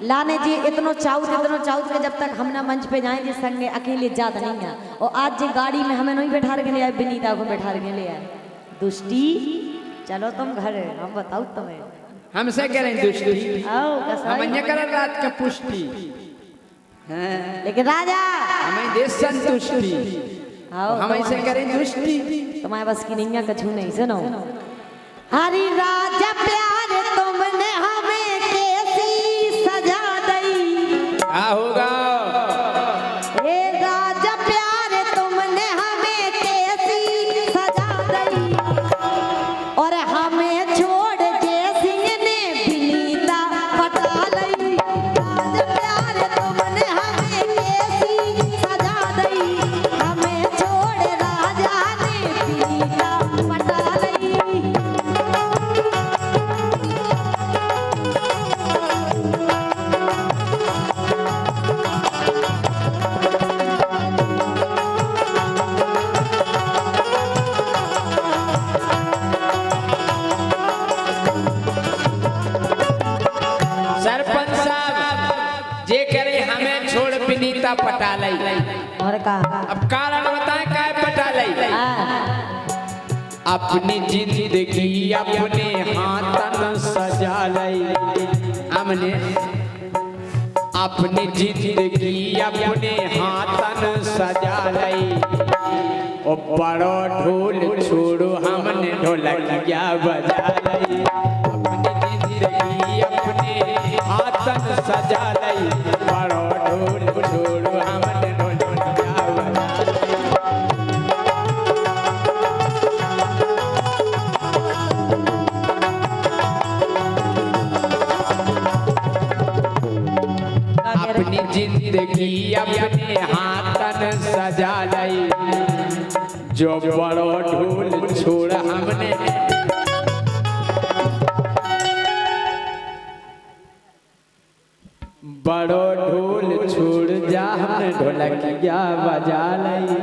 लाने जी इतनो चाउत के जब तक हम ना मंच पे जाए जी संगे अकेले जात नहीं है। और आज जी गाड़ी में हमें नहीं बैठा के ले आए, विनीता को बैठा के ले आए। दुष्टी चलो तुम घर, हम बताओ तुम्हें। हमसे करें दुष्टी, आओ हम कर रात का पुष्टि, लेकिन राजा हमें देश संतुष्टि, हम ऐसे करें दुष्टि। तुम्हारे बस की नहीं कछु नहीं। सुनो, हरी राजा प्यार तुमने हमें कैसी सजा दी। क्या होगा? ए राजा प्यार तुमने हमें कैसी सजा दी, और हमें छोड़ जैसी ने विनीता पटा लई। राजा प्यार तुमने हमें कैसी सजा दी, हमें छोड़ राजा ने विनीता पटा लई। सरपंच साहब जे करे हमें छोड़ विनीता पटा लई। और कहा अब कारण बताएं क्या पटा लई? अपनी जिंदगी अपने हाथन सजा लई। हमने अपनी जिंदगी अपने हाथन सजा लई। ओ बड़ो ढोल छोड़ो हमने ढोलकिया बजा लई। अपनी जिंदगी अपने हाथन सजा लई। बड़ो ढोल छोड़ो हमने ढोलकिया बजा लई। अपनी जिंदगी अपने हाथन सजा लई। जो बड़ो ढोल छोड़ हमने बड़ो ढोल छोड़ जा हमने ढोलकिया बजा लई।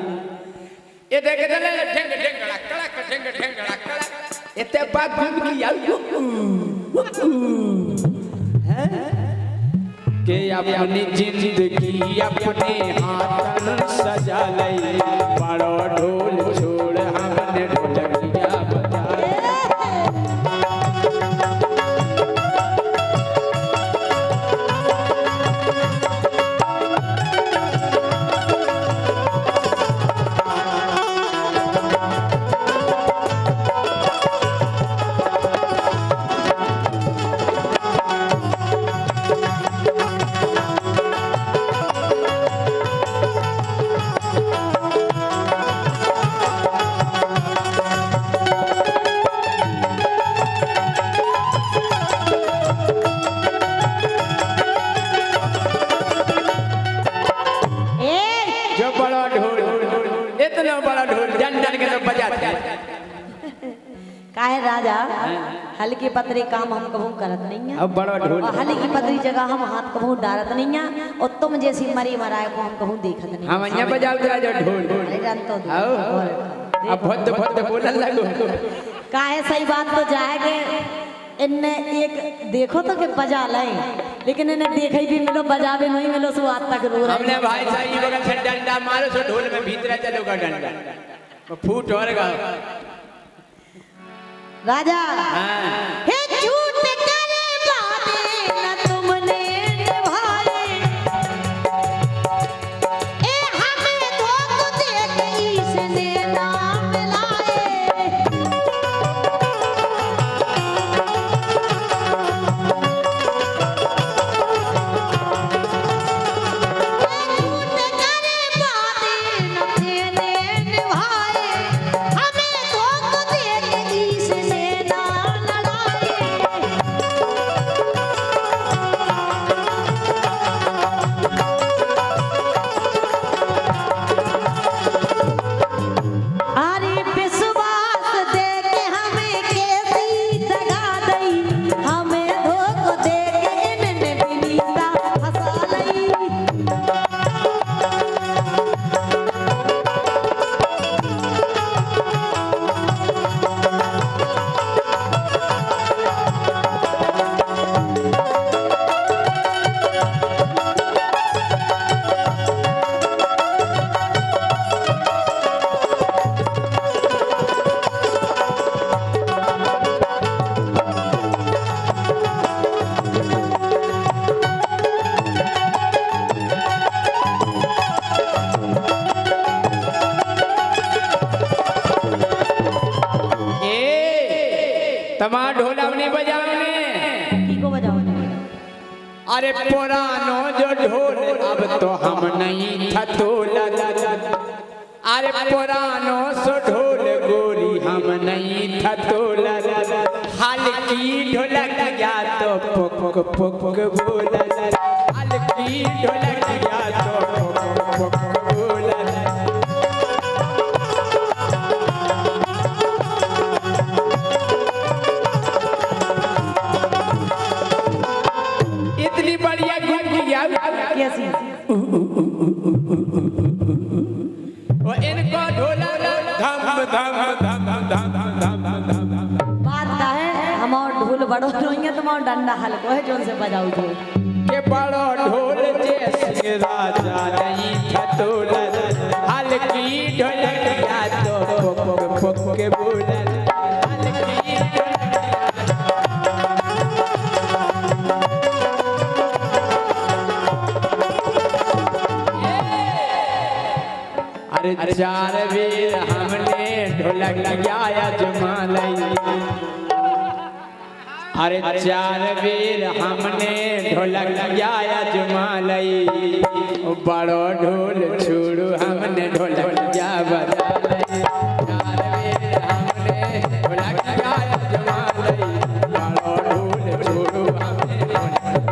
ये देख दले ढेंग ढेंगड़ा कड़क ढेंग ढेंगड़ा कड़क इते बात घूम की आऊ के अपनी जिंदगी अपने हाथन सजा लई। बड़ो ढोल छोड़ हमने ढोलकिया बजा लई। काहे राजा हल्की पतरी काम हम कहूँ करत नहीं है। अब बड़ा ढोल और हल्की पतरी जगह हम हाथ कहूँ डारत नहीं है। और तुम जैसी मरी मराए को हम कहूँ देखत नहीं। हम यहाँ बजाओ राजा ढोल। अरे जानतो अब भद्द भद्द बोलने लगो। काहे सही बात तो जाएगे। इनने एक देखो तो के बजा लें, लेकिन इन्हें देखे भी मिलो बजावे नहीं मिलो सो आज तक रो रहे। हमने भाई साहब ये बगल से डंडा मारो सो ढोल में भीतर चलोगा डंडा फूट होगा। राजा हे झूठ करे वादे न तुमने निभाए, ए हमें धोखा दे के इसने नाम लाए। हमें धोखा दे के इसने नाम लाए। तमा ढोलवनी बजावने की को बजाओ? अरे पुरानो जो ढोल अब तो हम नहीं था तोला, अरे पुरानो सो ढोल गोरी हम नहीं था तोला, हल्की ढोलकिया तो पुक पुक बोला, हल्की ढोलकिया तो पुक पुक बोला। इतनी बढ़िया गुंजिया कैसी? वो इनको ढोला धम धम धम धम धम धम। बात का है हमार ढोल बड़ो नहीं तुम डंडा हल्को है जोन से बजाओ जो के बड़ो ढोल जैसे राजा नहीं था तोला, हल्की ढोलकिया तो पुक पुक के बोला, हल्की अरे चार वीर हमने ढोलक लगाया जमालई, अरे चार वीर हमने ढोलक लगाया जमालई, बड़ो ढोल छोड़ू हमने ढोलक जा बजालई, चार वीर हमने ढोलक लगाया जमालई, बड़ो ढोल छोड़ू हमने ढोलक जा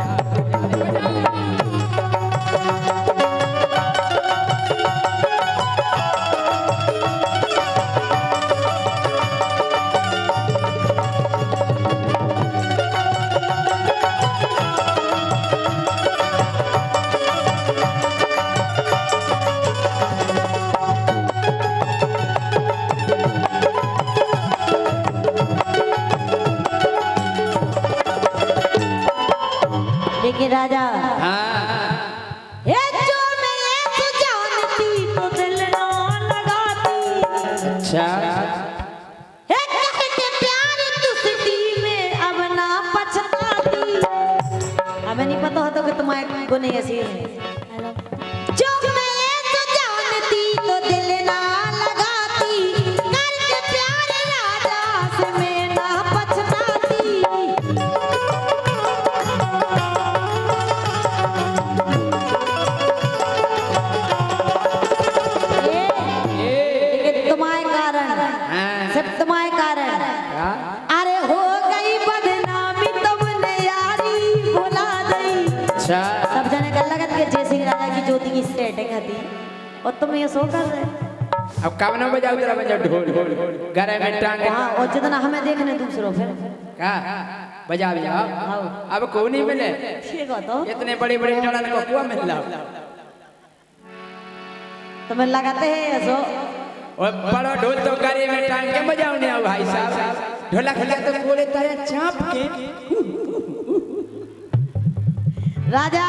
देखिए राजा हाँ। ये जो मैं ये जानती तो दिल ना लगाती, अच्छा ये कहे के प्यार तुझसे में अब ना पछताती। हमें नहीं पता होता कि तुम्हारे गुने ऐसी है। जो मैं ये जानती तो दिल ना लगाती, करके प्यार राजा से मैं ना पछताती। तुम्हारे कारण, सिर्फ तुम्हारे कारण अरे हो गई बदनामी, तुमने यारी भुला दी। अच्छा सब जने कर लगत के जय सिंह राजा की ज्योति की सेटिंग हती और तुम ये सो कर रहे। अब कब ना बजाओ तेरा बजाओ ढोल गरे में टांग हाँ और जितना हमें देखने दूसरों फिर का बजा बजाओ अब को नहीं मिले ठीक हो तो इतने बड़े बड़े टड़न को कुआ मिल रहा तुम्हें लगाते हैं ऐसो और बड़ा ढोल तो गरे में टांग के बजाओ ने भाई साहब, ढोला खिला तो बोले तारे चाप के राजा।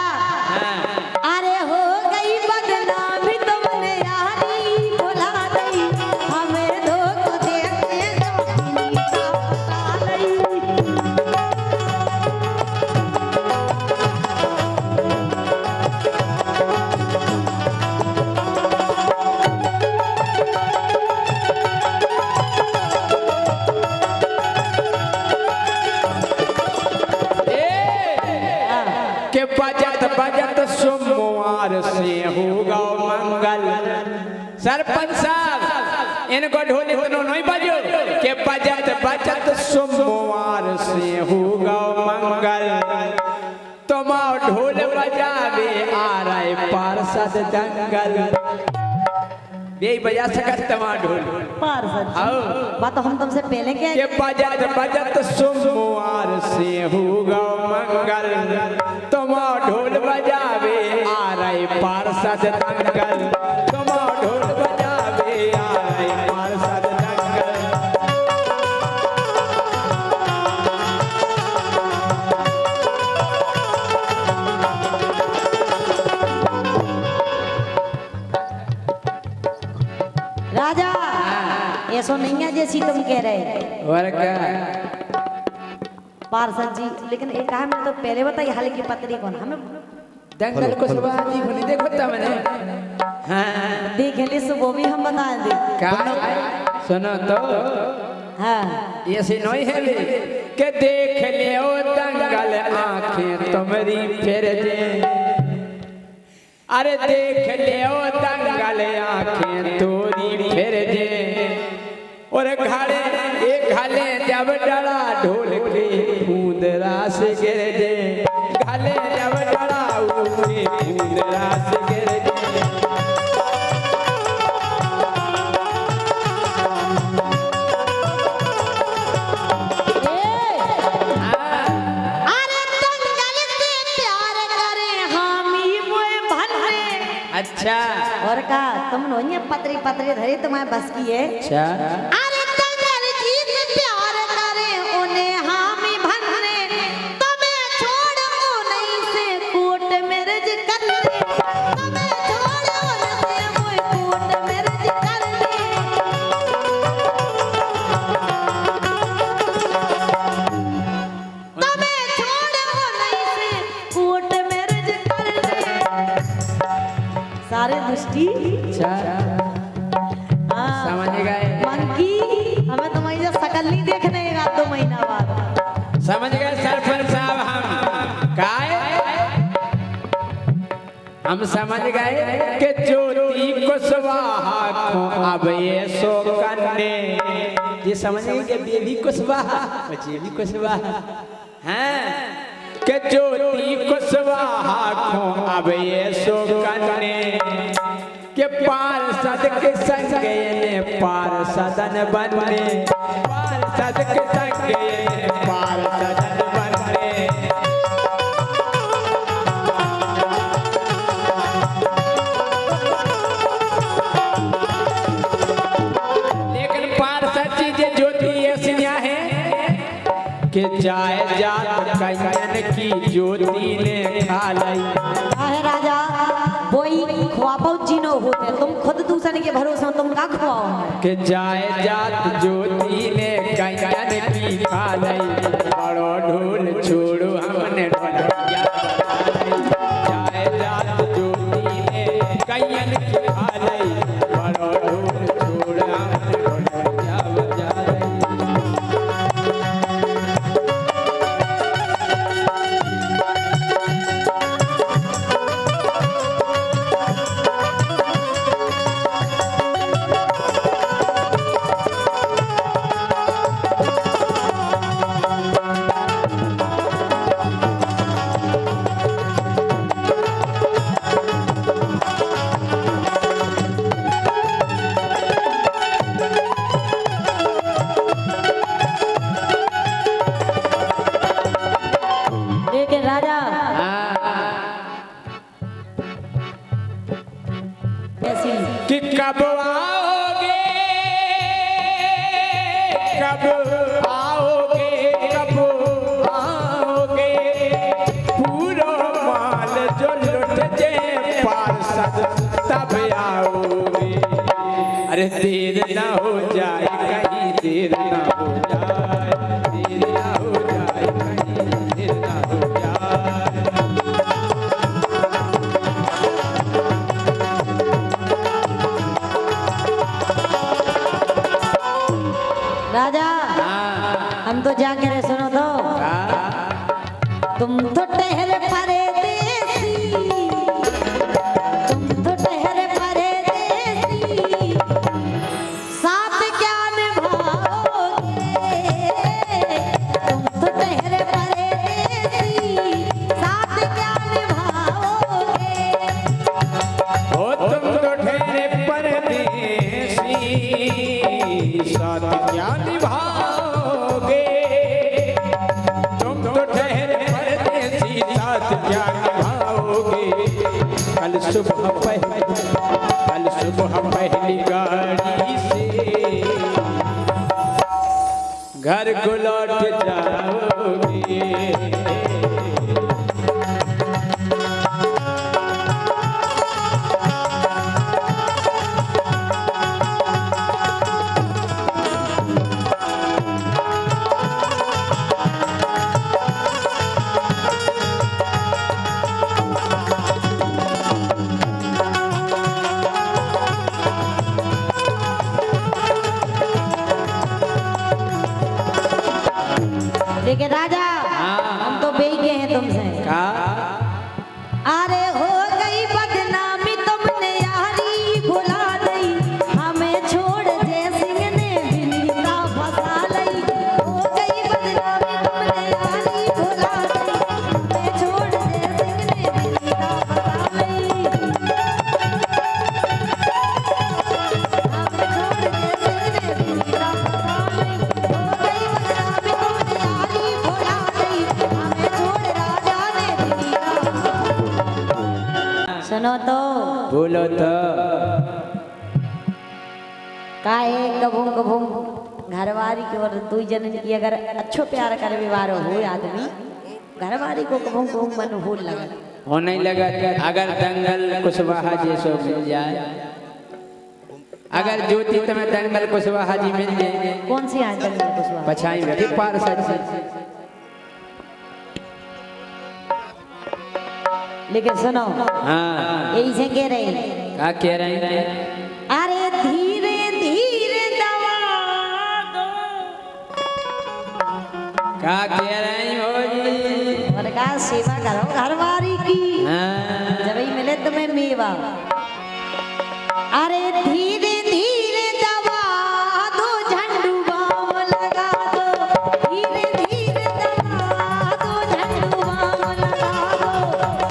अरे हो गई बदनामी, तुमने यारी भुला दी, हमें धोखा दे के जानी का पता नहीं। के बजत बजत सोमवार से होगा मंगल। सरपंच साहब इनको ढोल इतनो नहीं बजो के बजत बजत सोमवार से होगा मंगल, तुम ढोल बजावे आ रहे पार्षद दंगल। यही बजा सकत तमा ढोल पार्षद आओ बात तो हम तुमसे पहले क्या के बजत बजत सोमवार से होगा मंगल, तुम ढोल बजावे आ रहे पार्षद दंगल, तुम ढोल बजावे आ रहे पार्षद दंगल। राजा ऐसो नहीं है जैसी तुम कह रहे और क्या पार्षद जी, लेकिन एक काम है तो पहले बताइए हल्की पतरी कौन हमें दंगल को सुबह जी खुली देखो ता मैंने हाँ देख ले सो वो भी हम बता दे क्या सुनो तो हाँ ये से नहीं है के देख ले ओ दंगल आंखें तुम्हारी फिर जे, अरे देख ले ओ दंगल आंखें तोरी फिर जे, और घले जब डरा ढोल के कूदरा से गिर जे, घले जब डरा उठे कूदरा से गिर जे। अच्छा और का तुम नोइए पतरी पतरी धरी तुम्हें बस की है। अच्छा अरे दंगल जीत प्यार करे उन्हें हामी भन्ने, तुम्हें छोड़ो नहीं से कोट मेरे जी कर ले, तुम्हें छोड़ो नहीं से कोट मेरे जी कर ले, तुम्हें छोड़ो नहीं से कोट मेरे जी कर ले। सारे दुष्टी समझ गए मंकी, हमें तुम्हारी जो शकल नहीं देखने एक आध 2 महीना बाद। समझ गए सरपंच साहब, हम समझ गए कि ज्योति कुशवाहा को अब ये सो करने, ये समझ गए कि बेबी कुशवाहा बेबी कुशवाहा हैं, कि ज्योति कुशवाहा को अब ये सो करने, के पार्षद के संग ने पार्षदन बनने, पार्षद के संग ने पार्षदन बनने। लेकिन पार्षद चीजें ज्योति ऐसी है कि जाए जात कन्यन की ज्योति ने खा लाई। है राजा वही ख्वाबो जीनो होते, तुम खुद दूसरे के भरोसे तुम का खुआओ कि जाए जात ज्योति ने कन्यन की खा लाई, बड़ो ढोल छोड़ो हमने ढोलकिया बजा लाई। जाए जात ज्योति ने कन्यन की खा लाई, बड़ो ढोल छोड़ो हमने ढोलकिया बजा लाई। कि कब आओगे, कब आओगे, कब आओगे, पूरा माल जो लुट जाए पार्षद तब आओगे। अरे देर ना हो जाए कहीं, देर ना हो जाए, देर ना हो जाए कहीं, देर ना हो जाए। राजा हम तो जा के सुनो तो, तुम तो ठहरे परदेसी, तुम तो ठहरे परदेसी, साथ क्या निभाओगे, तुम तो ठहरे परदेसी, साथ क्या निभाओगे। ओ तुम तो ठहरे परदेसी, साथ क्या निभाओगे, तुम तो ठहरे परदेसी, साथ क्या निभाओगे। कल सुबह पहली गाड़ी से घर को लौट जाओगे। सुनो तो बोलो तो काहे कभू कभू घरवारी के और दू जनन की अगर अच्छो प्यार कर व्यवहार हो आदमी घरवारी को कभू कभू मन हो लगा हो नहीं लगा। अगर दंगल कुशवाहा जैसो मिल जाए, अगर ज्योति तुम्हें दंगल कुशवाहा जी मिल जाए, कौन सी आज दंगल कुशवाहा पछाई बैठी पार्षद से। लेकिन सुनो हाँ यही से कह रहे क्या कह रहे हैं? अरे धीरे धीरे दबा दो क्या कह रहे हो जी? और का सेवा करो घरवारी की हाँ जब ही मिले तुम्हें मेवा। अरे धीरे धीरे दबा दो झंडू बाम लगा दो, धीरे धीरे दबा दो झंडू बाम लगा दो,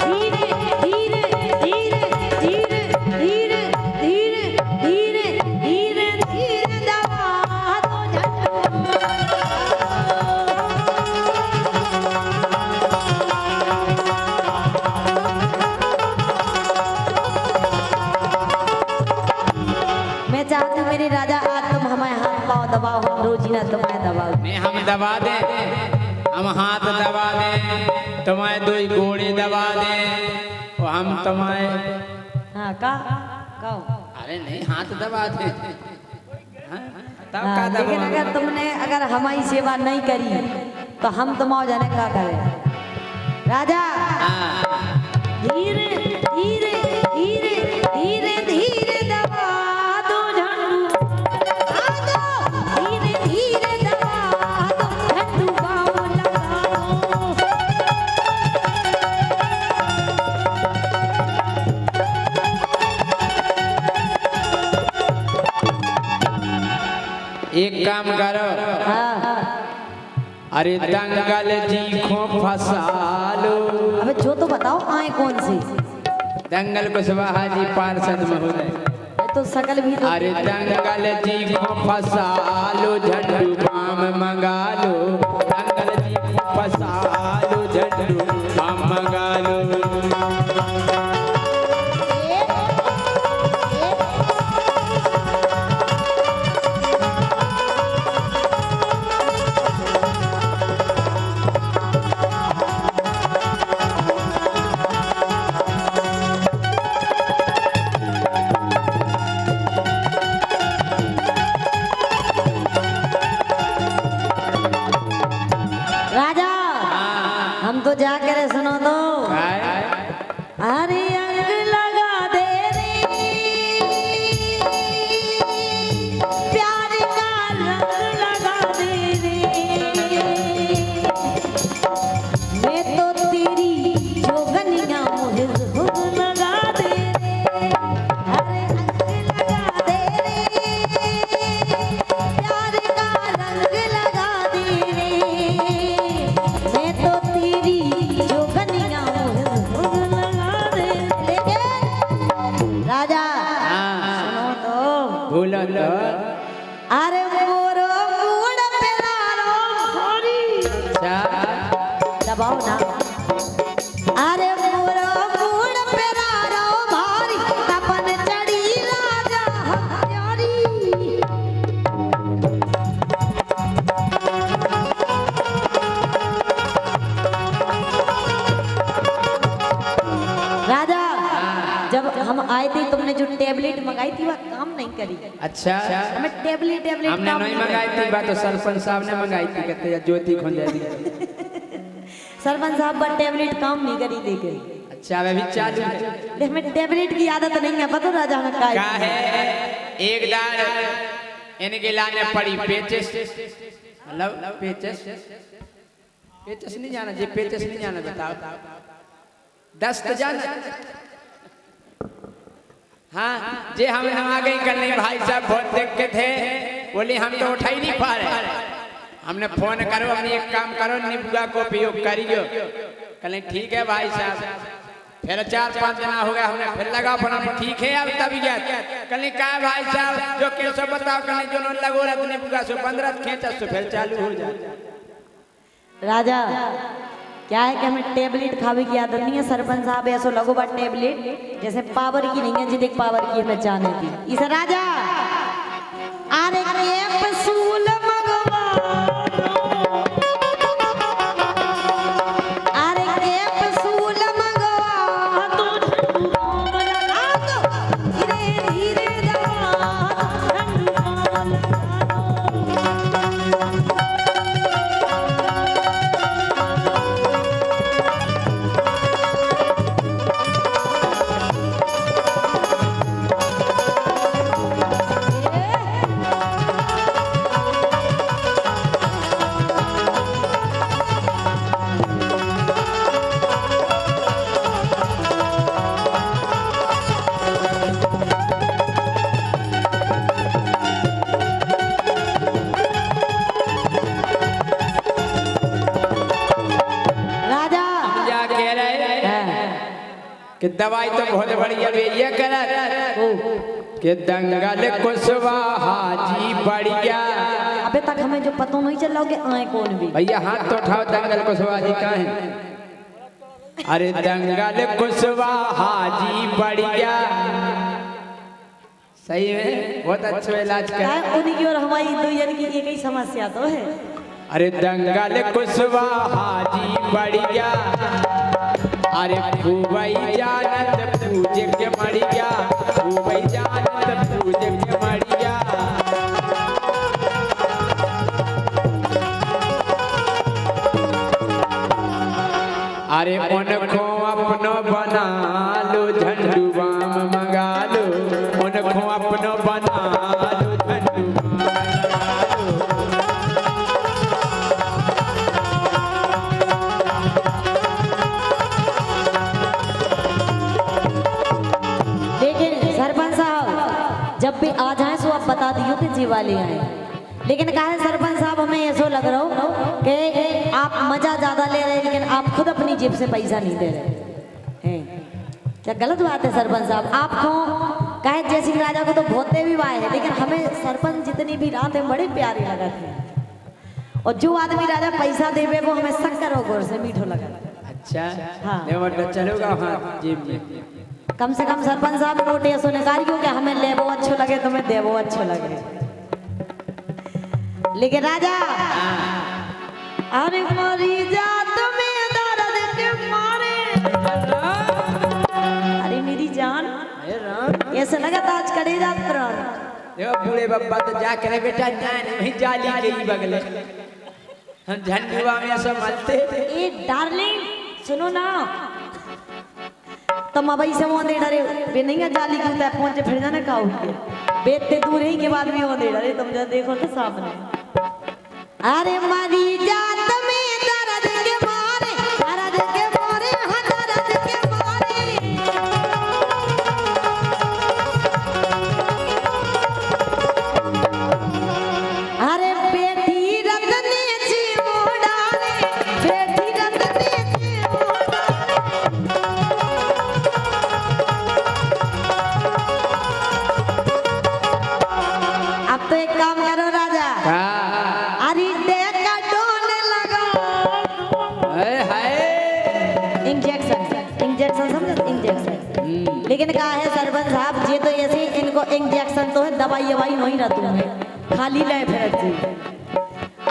धीरे धीरे धीरे धीरे धीरे धीरे धीरे धीरे धीरे दबा दो झंडू मैं चाहती हूँ मेरे राजा आज तुम हमारे हाथ पाँव दबाओ, हम रोजीना तुम्हें दबाओ। नहीं हम दबा दें, हम हाथ दबा दें, तुम्हारे दो गोड़े दबा दें, और हम तुम्हारे हाँ का कहो अरे नहीं हाथ दबा दें। हाँ, तब का हाँ, लेकिन दबा अगर तुमने अगर हमारी सेवा नहीं करी तो हम तुम्हारे जाने का करें राजा। धीरे धीरे धीरे धीरे धीरे दबा दो झंडू लगा दो, धीरे धीरे दबा दो झंडू बाम लगा दो। एक काम करो, हाँ अरे दंगल जी को फंसा लो। अबे जो तो बताओ आए कौन सी दंगल कुशवाहा जी पार्षद महोदय। तो सकल भी तो अरे दंगल जी को फंसा लो, झंडू बाम मंगा लो, दंगल जी को फंसा लो, झंडू बाम मंगा लो। राजा हम तो जा कर सुनो तो काय? अरे अंग लगा दे रे प्यार का रंग लगा दे रे, मैं तो तेरी जोगनिया मुझे खुद लगा दे रे। अरे अंग लगा दे रे प्यार का रंग लगा दे रे, मैं तो तेरी जोगनिया मुझे खुद लगा दे रे। राजा सुनो तो बोलो तो अरे मोरो मूड पे लारो भारी दबाओ ना। अरे मोरो मूड पे लारो भारी अपन चढ़ी राजा हमारी। राजा जब हम आए थे तुमने जो टेबलेट मंगाई थी वह काम नहीं करी। अच्छा हमें टेबलेट हमने काम नहीं मंगाई थी, बात तो सरपंच साहब ने मंगाई थी, कहते हैं ज्योति खोंजा दी। सरपंच साहब पर टेबलेट काम नहीं करी देखे। अच्छा अभी चालू है। देख हमें टेबलेट की आदत नहीं है पता राजा हमें क्या का है एक दार इनके लाने पड़ी पेचेस, मतलब पेचेस पेचेस नहीं जाना जी, पेचेस नहीं जाना बताओ, दस्त जाना। हाँ जे हम आ गई करने भाई साहब फोन देख के थे, बोले हम तो उठा ही नहीं पा रहे। हमने फोन करो, हमने एक काम करो निबुआ को उपयोग करियो। कहले ठीक है भाई साहब। फिर 4-5 जना हो गया, हमने फिर लगा फोन, ठीक है अब तबीयत। कहले का भाई साहब जो कैसे बताओ, कहले जो न लगो रहा निबुआ से 15 खींचा तो फिर चालू हो जाए। राजा क्या है कि हमें टेबलेट खावे की आदत नहीं है। सरपंच साहब ऐसा लगो बा टेबलेट जैसे पावर की नहीं है, जितने पावर की हमें जाने दी। इस राजा अरे कैप्सूल मगवा, अरे कैप्सूल मगवा तो झंडू बम लगा दो, धीरे धीरे दबा झंडू बम लगा दो। कि दवाई तो बहुत बढ़िया ये करत कि दंगल कुशवाहा जी बढ़िया। अबे तक हमें जो पता नहीं चल रहा कि आए कौन भी। भैया हाथ तो उठाओ, दंगल कुशवाहा जी कहाँ है? अरे दंगल कुशवाहा जी बढ़िया, सही है, बहुत अच्छा इलाज कर। उन्हीं की और हमारी दो जन की एक ही समस्या तो है। अरे दंगल कुशवाहा जी बढ़िया, अरे खूबई जानत पूजे के मरिया, खूबई जानत पूजे के मरिया। अरे उनको अपनो बना लो, झंडू बाम मंगा लो, उनको अपनो बना लो, झंडू बाम मंगा लो। जब भी आ जाए सो आप बता दियो कि जी वाले आए। लेकिन कहा है सरपंच साहब हमें ऐसा लग रहा हो कि आप मजा ज्यादा ले रहे हैं, लेकिन आप खुद अपनी जेब से पैसा नहीं दे रहे हैं। क्या गलत बात है सरपंच साहब? आपको कहे जय सिंह राजा को तो भोते भी वाए है, लेकिन हमें सरपंच जितनी भी रात है बड़े प्यारे लगा थे। और जो आदमी राजा पैसा देवे वो हमें शक्कर और गोर से मीठो लगा। अच्छा हाँ चलोगा हाँ जेब में। कम से कम सरपंच साहब नोट ऐसो निकालियो कि हमें लेबो अच्छो लगे, तुम्हें देवो अच्छो लगे। लेकिन राजा अरे मरी जात में दर्द के मारे, अरे मेरी जान ऐसे लगा था आज करे जात प्राण। देखो बूढ़े बब्बा तो जा करे बेटा जाए नहीं, जाली के ही बगले हम झंडुआ में सब मलते। ए डार्लिंग सुनो ना, तुम अब ऐसे वो दे डरे वे नहीं जाली क्यों तय पहुंचे फिर जाने का हुई बेते दूर ही के बाद भी वो दे डरे। तुम जब देखो तो सामने अरे मरी जात में दर्द के मारे, दर्द के मारे, हाँ दर्द के मारे। अरे बेटी रतने जी मोड़ारे, बेटी रतने जी मोड़ारे। अब तो एक काम करो राजा, अरे देखा डोने लगा इंजेक्शन, इंजेक्शन समझ इंजेक्शन। लेकिन कहा है सरपंच साहब ये तो ऐसे इनको इंजेक्शन तो है, दवाई ववाई नहीं रहती है, खाली ले फिर जी।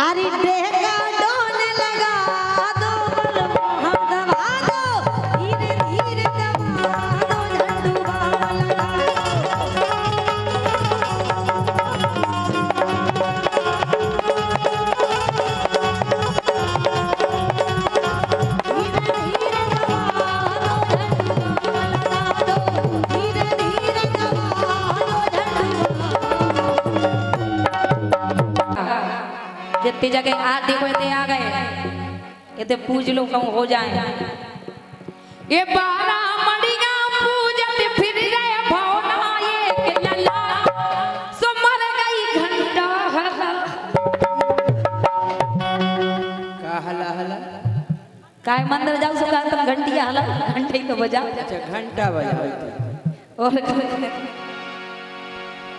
अरे देखा डोने लगा दो हम दबा दो, धीरे धीरे दबा दो, झंडू बाम लगा जितनी जगह आ देखो इतने आ गए, इतने पूज लो कहूँ हो जाए। ये 12 मड़िया पूजत फिर रहे भौना, ये के लला सो मर गई घंटा हला। का हला हला काय मंदिर जाओ सो का तुम घंटिया हला, घंटे ही तो बजा। अच्छा घंटा बजा। और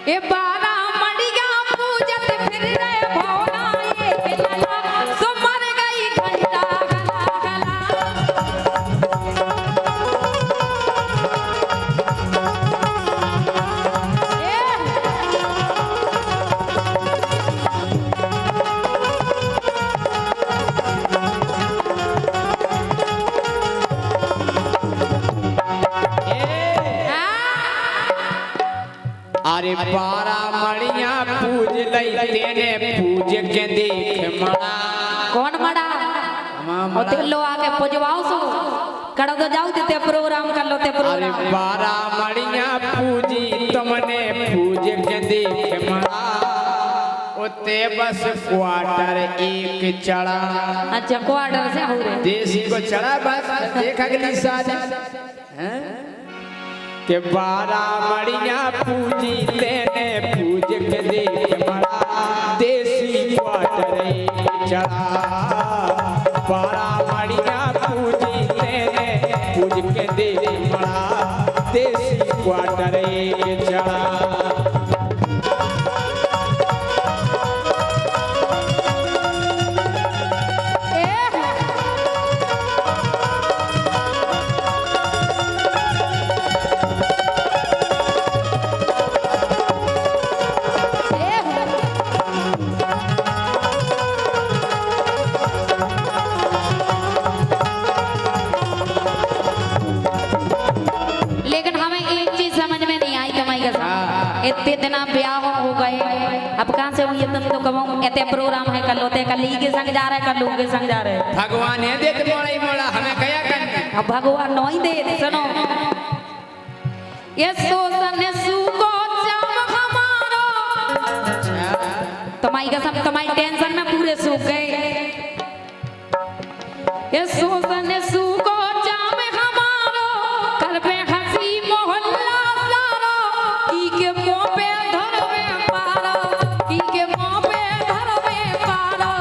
ये 12 मड़िया पूजत फिर रहे भौना, ये के लला सो मर गई घंटा हला हला। अरे बारा मड़िया पूज लई तेने पूज के देख मड़ा कौन मड़ा ओ ते लो आके पुजवाओ सो कड़ो तो जाओ ते प्रोग्राम कर लो ते अरे प्रोग्राम बारा मड़िया पूजी तुमने पूज के देख मड़ा ओते बस क्वार्टर एक चढ़ा। अच्छा क्वार्टर से हो रे देसी को चढ़ा बस देख अगली साल हैं के बारा मड़िया पूजी तेने पूज के देख मड़ा देसी क्वार्टर एक चढ़ा। बारा मड़िया पूजी तेने पूज के देख मड़ा देसी क्वार्टर एक चढ़ा। लेकिन हमें एक चीज समझ में नहीं आई कमाई का इतने दिना ब्याह हो गए अब कहाँ से हुई तुम तो कहो इतने प्रोग्राम है कल होते कल के संग जा रहे कल के संग जा रहे भगवान है देख मोड़ा ही मोड़ा हमें कया करना अब भगवान नहीं दे सुनो ये सोसन सुको जाम हमारो तुम्हारी कसम तुम्हारी टेंशन में पूरे सूख गए ये सोसन सुको जाम हमारो कर पे हंसी मोहल्ला सारो की के मुंह पे धरवे पारो की के मुंह पे धरवे पारो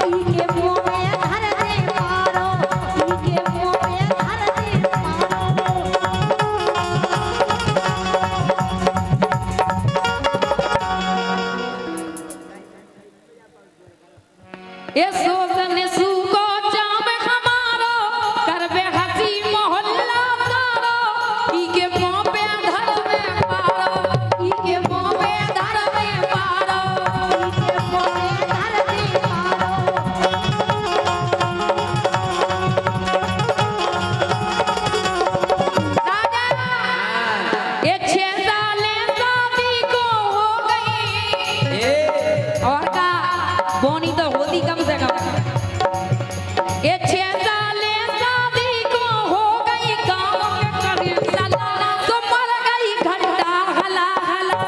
ई के मुंह में धर दे मारो ई के मुंह में धर दे मारो। ये सोसन सुको जाम हमारो करबे हंसी मोहल्ला सारो ई के मुंह पे धरवे पारो ई के मुंह पे धरवे पारो ई के मुंह में धर दे मारो। राजा ये 6 साल शादी को हो गई और का बोनी तो होती कम से कम ये 6 साल शादी को हो गई गाँव के करीब साला तो मर गई घंटा हला हला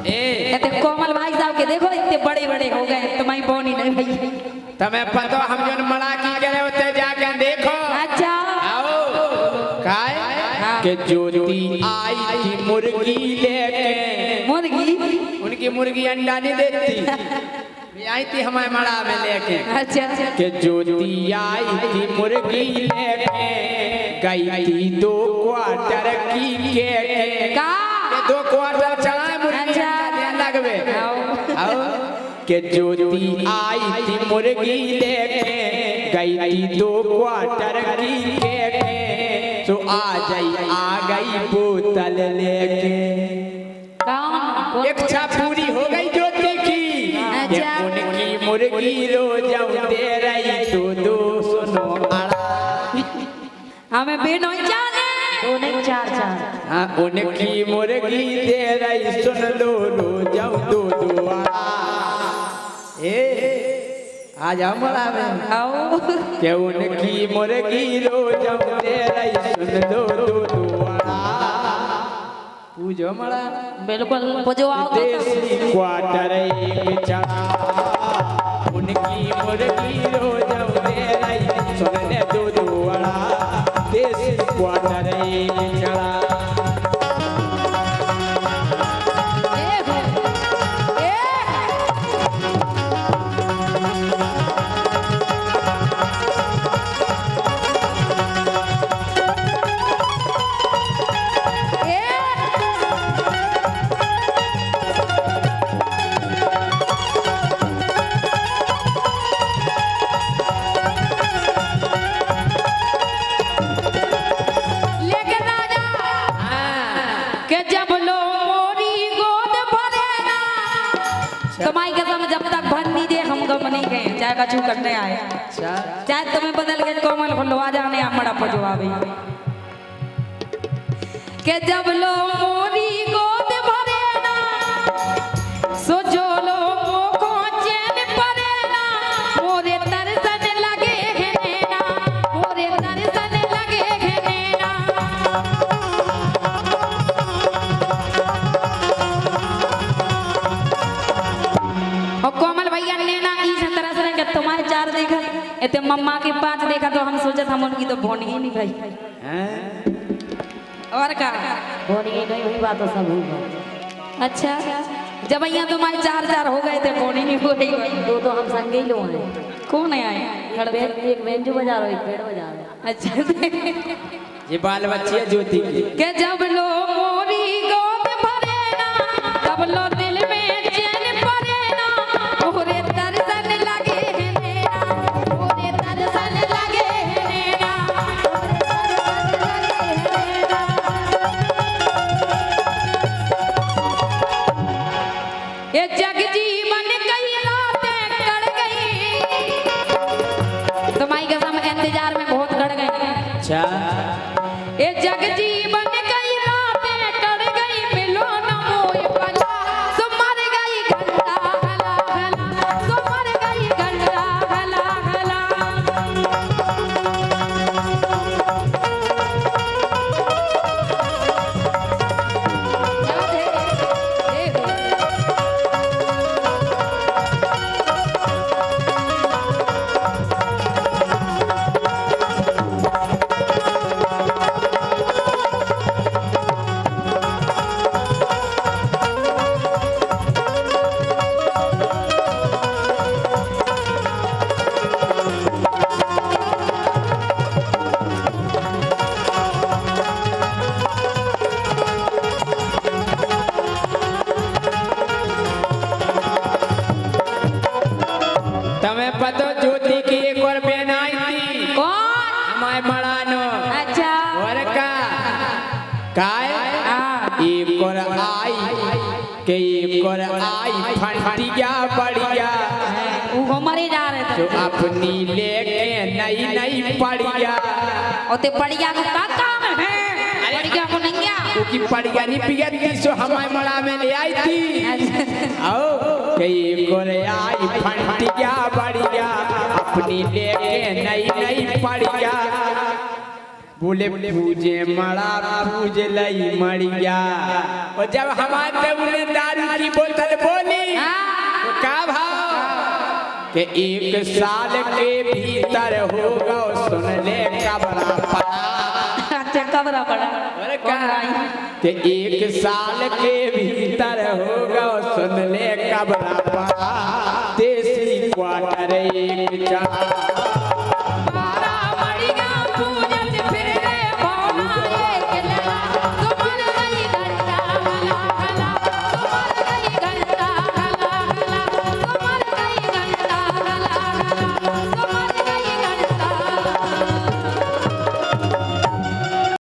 ये कोमल भाई साहब के देखो इतने बड़े बड़े हो गए तुम्हारी बोनी नहीं भाई तुम्हें पता हम जो मड़ा की करे होते जाके देखो अच्छा आओ काय के ज्योति आई थी मुर्गी लेके मुर्गी उनकी मुर्गी अंडा नहीं देती आई थी हमारे मड़ा में लेके अच्छा अच्छा के ज्योति आई थी मुर्गी लेके गई थी 2 क्वार्टर की के का 2 क्वार्टर चढ़ाए मुर्गी अच्छा। अंडा लगवे आओ। आओ के ज्योति आई थी मुर्गी लेके गई थी 2 क्वार्टर की के तो आ गई बोतल लेके कौन इच्छा पूरी हो गई ज्योति की ये अच्छा। उनकी मुर्गी रोज दे रही तो सुनो आड़ा हमें बेन हो जाने दोने 4-4 हाँ उनकी मुर्गी दे रही सुन लो रोज दो आड़ा ए आ जाओ मड़ा में आओ के उनकी मुर्गी रोज दे रही सुन लो दो आड़ा पूजो मड़ा बिल्कुल पुजवाओ देसी क्वार्टर एक चढ़ा उनकी मुर्गी रोज दे रही सुन ले दो आड़ा देसी क्वार्टर एक चढ़ा चाय का छू करने आए अच्छा चाहे तुम्हें बदल के कोमल फुलवा जाने मड़ा पजवावे के जब लो मोरी गोद भरे ना सो जो लो को चैन परे ना मोरे तरसन लगे है नैना मोरे तरसन लगे है नैना और कोमल भैया लेना इस तरह से कि तुम्हारे 4 देखा एते मम्मा के 5 देखा तो हम सोचत हम उनकी तो भोनी ही नहीं भाई हैं? और का बोनी नहीं हुई बात तो सब हुआ। अच्छा जब यहाँ तुम्हारे 4 हो गए थे भोनी नहीं हो रही दो तो हम संगे ही लोग हैं। कौन है आए एक बेंजू बजा रहा है, एक पेड़ बजा रहा है। अच्छा ये बाल बच्ची है ज्योति की के जब लो मोरी गोद भरे ना तब लो दिल में चैन परे ना मोरे तरसन लगे है नैना मोरे तरसन लगे है नैना ये जग जीवन कई रातें कट गई तुम्हारी कसम इंतजार में बहुत कट गई अच्छा ये जग जीवन कई रातें कट गई मिलो न मोए पला सो मर गई घंटा हला हला सो मर गई घंटा हला हला तुम्हें पता ज्योति की एक और बहन आई थी कौन हमारे मड़ानो अच्छा और का काय एक और आई के एक और आई फंटिया बढ़िया वो हमारे जा रहे जो थे अपनी लेके नई नई पड़िया और ते पड़िया को का काम है पड़िया को नहीं आ क्योंकि पड़िया नहीं पियती सो हमारे मड़ा में ले आई थी आओ कई गोरे आई फंटिया बढ़िया अपनी लेके नई नई पड़िया बोले पूजे मड़ा पूज लई मड़िया और जब हमारे टेबुल दारू की बोतल बोली तो का भाव कि 1 साल के भीतर होगा सुन ले कबरा पड़ा अच्छा कबरा पड़ा अरे क्या कि 1 साल के भीतर होगा सुन ले कबरा पड़ा देसी क्वार्टर 1 4